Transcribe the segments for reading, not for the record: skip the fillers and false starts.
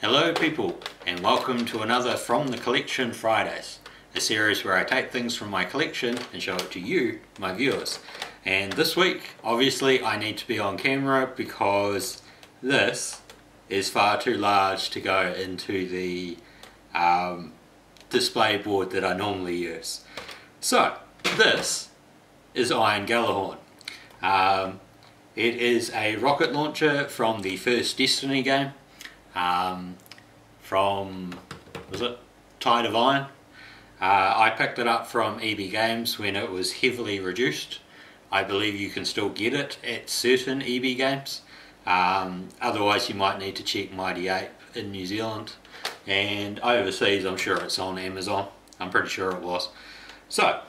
Hello people, and welcome to another From the Collection Fridays, a series where I take things from my collection and show it to you, my viewers. And this week, obviously I need to be on camera because this is far too large to go into the display board that I normally use. So, this is Iron Gjallarhorn. It is a rocket launcher from the first Destiny game. From, was it Tide of Iron? I picked it up from EB Games when it was heavily reduced. I believe you can still get it at certain EB Games. Otherwise you might need to check Mighty Ape in New Zealand, and overseas I'm sure it's on Amazon. I'm pretty sure it was. So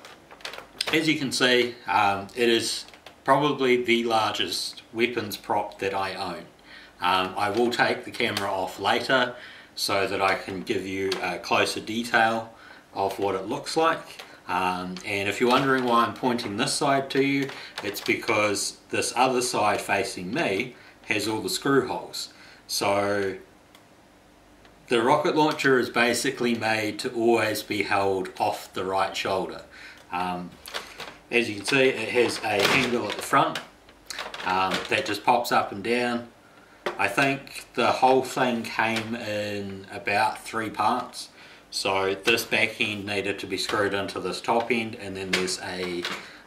as you can see, it is probably the largest weapons prop that I own. I will take the camera off later so that I can give you a closer detail of what it looks like. And if you're wondering why I'm pointing this side to you, it's because this other side facing me has all the screw holes. So the rocket launcher is basically made to always be held off the right shoulder. As you can see, it has a handle at the front that just pops up and down. I think the whole thing came in about 3 parts. So this back end needed to be screwed into this top end, and then there's a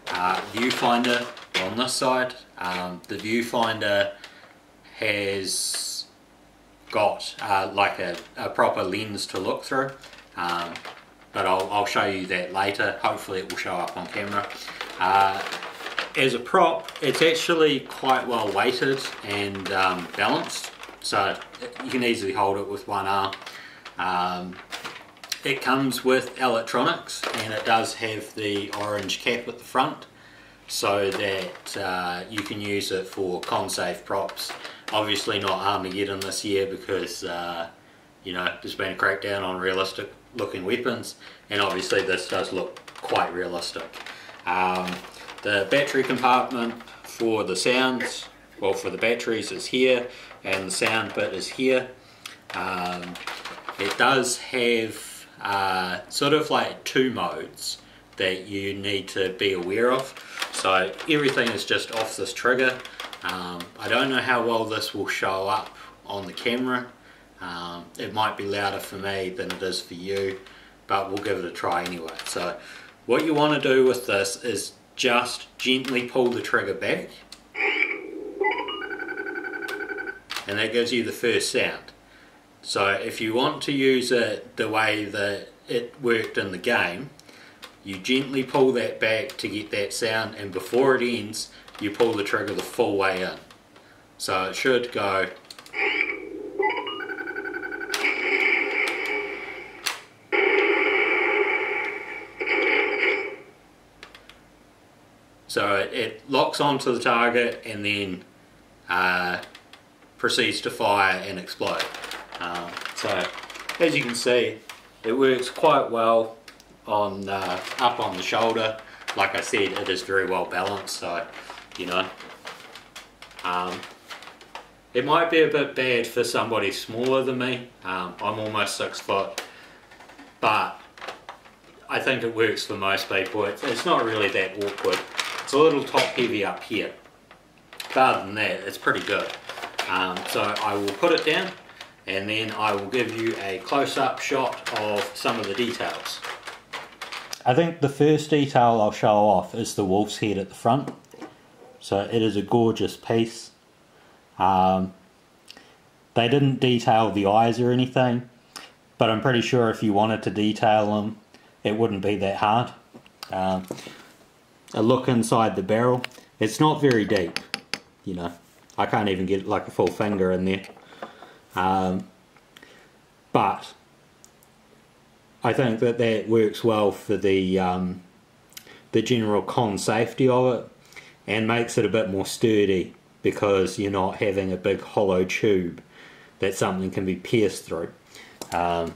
viewfinder on this side. The viewfinder has got like a proper lens to look through, but I'll show you that later. Hopefully it will show up on camera. As a prop, it's actually quite well weighted and balanced, so you can easily hold it with one arm. It comes with electronics, and it does have the orange cap at the front so that you can use it for con-safe props. Obviously not Armageddon this year because you know, there's been a crackdown on realistic looking weapons, and obviously this does look quite realistic. The battery compartment for the sounds, well, for the batteries is here, and the sound bit is here. It does have sort of like 2 modes that you need to be aware of. So everything is just off this trigger. I don't know how well this will show up on the camera. It might be louder for me than it is for you, but we'll give it a try anyway. So what you want to do with this is just gently pull the trigger back, and that gives you the first sound. So if you want to use it the way that it worked in the game, you gently pull that back to get that sound, and before it ends you pull the trigger the full way in. So it should go . So it locks onto the target and then proceeds to fire and explode. So as you can see, it works quite well on up on the shoulder. Like I said, it is very well balanced, so you know. It might be a bit bad for somebody smaller than me. I'm almost 6 foot, but I think it works for most people. It's not really that awkward. It's a little top heavy up here, but other than that it's pretty good. So I will put it down, and then I will give you a close-up shot of some of the details. I think the first detail I'll show off is the wolf's head at the front. So it is a gorgeous piece. They didn't detail the eyes or anything, but I'm pretty sure if you wanted to detail them it wouldn't be that hard. A look inside the barrel, it's not very deep, you know. I can't even get like a full finger in there, but I think that that works well for the general con safety of it, and makes it a bit more sturdy because you're not having a big hollow tube that something can be pierced through. Now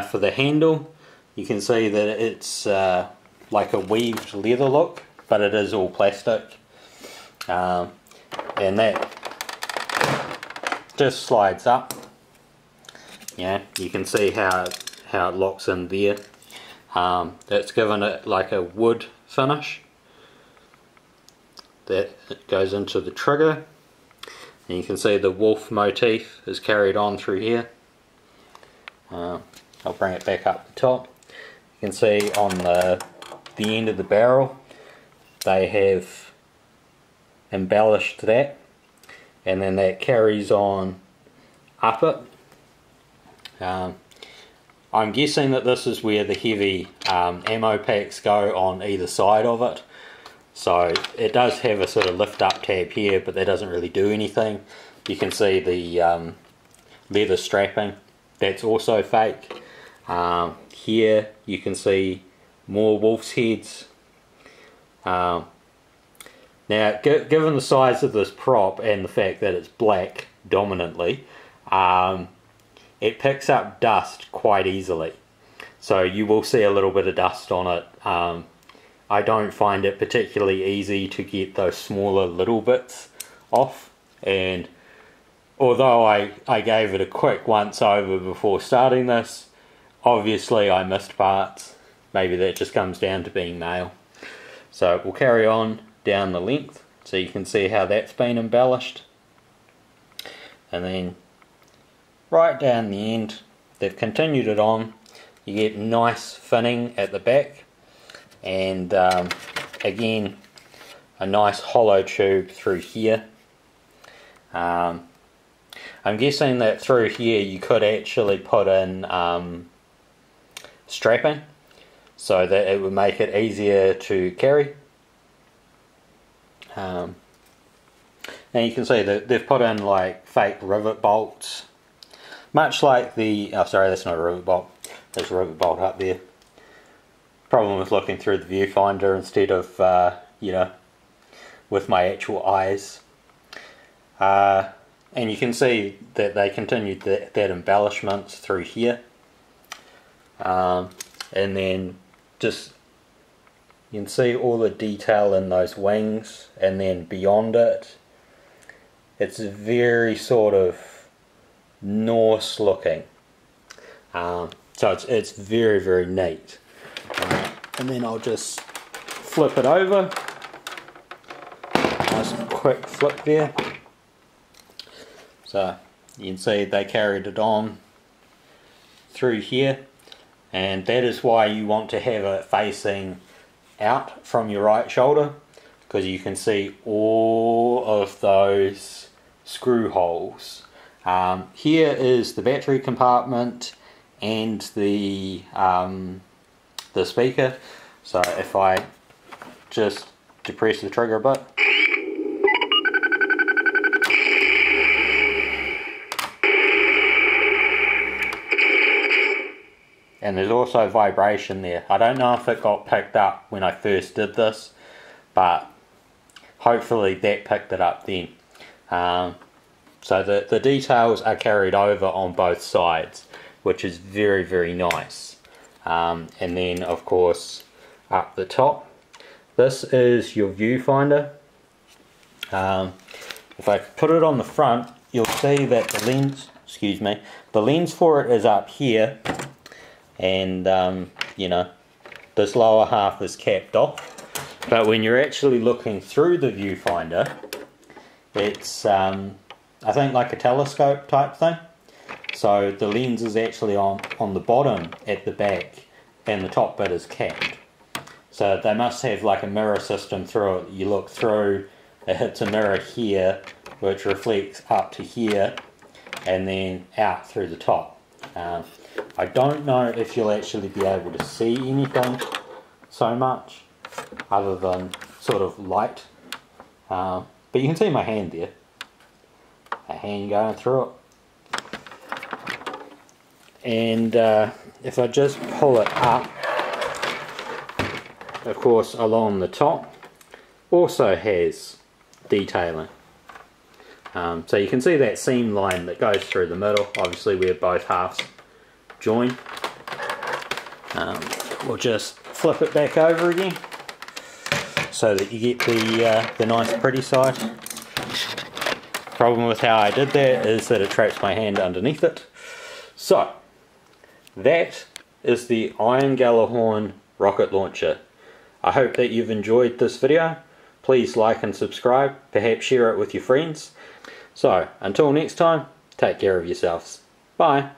for the handle, you can see that it's like a weaved leather look, but it is all plastic, and that just slides up Yeah, you can see how it locks in there. That's given it like a wood finish. That it goes into the trigger, and you can see the wolf motif is carried on through here. I'll bring it back up the top. You can see on the end of the barrel they have embellished that, and then that carries on up it. I'm guessing that this is where the heavy ammo packs go on either side of it. So it does have a sort of lift up tab here, but that doesn't really do anything. You can see the leather strapping, that's also fake. Here you can see more wolf's heads. Now, given the size of this prop and the fact that it's black dominantly, it picks up dust quite easily. So you will see a little bit of dust on it. I don't find it particularly easy to get those smaller little bits off, and although I gave it a quick once over before starting this, obviously I missed parts. Maybe that just comes down to being male. So we'll carry on down the length so you can see how that's been embellished, and then right down the end they've continued it on. You get nice finning at the back, and again a nice hollow tube through here. I'm guessing that through here you could actually put in strapping so that it would make it easier to carry. And you can see that they've put in like fake rivet bolts, much like the, oh sorry, that's not a rivet bolt, there's a rivet bolt up there. Problem with looking through the viewfinder instead of you know, with my actual eyes. And you can see that they continued that embellishment through here, and then just you can see all the detail in those wings, and then beyond it it's very sort of Norse looking, so it's very, very neat. And then I'll just flip it over, nice quick flip there. So you can see they carried it on through here, and that is why you want to have it facing out from your right shoulder, because you can see all of those screw holes. Here is the battery compartment and the speaker. So if I just depress the trigger a bit, and there's also vibration there. I don't know if it got picked up when I first did this, but hopefully that picked it up then. So the details are carried over on both sides, which is very, very nice. And then of course up the top, this is your viewfinder. If I put it on the front, you'll see that the lens, the lens for it is up here, and you know, this lower half is capped off. But when you're actually looking through the viewfinder, it's I think like a telescope type thing. So the lens is actually on the bottom at the back, and the top bit is capped. So they must have like a mirror system through it. You look through, it hits a mirror here, which reflects up to here, and then out through the top. I don't know if you'll actually be able to see anything so much, other than sort of light. But you can see my hand there. A hand going through it. And if I just pull it up, of course along the top also has detailing. So you can see that seam line that goes through the middle, obviously where both halves join. We'll just flip it back over again so that you get the nice pretty side. Problem with how I did that is that it traps my hand underneath it. So, that is the Iron Gjallarhorn rocket launcher. I hope that you've enjoyed this video. Please like and subscribe, perhaps share it with your friends. So, until next time, take care of yourselves. Bye.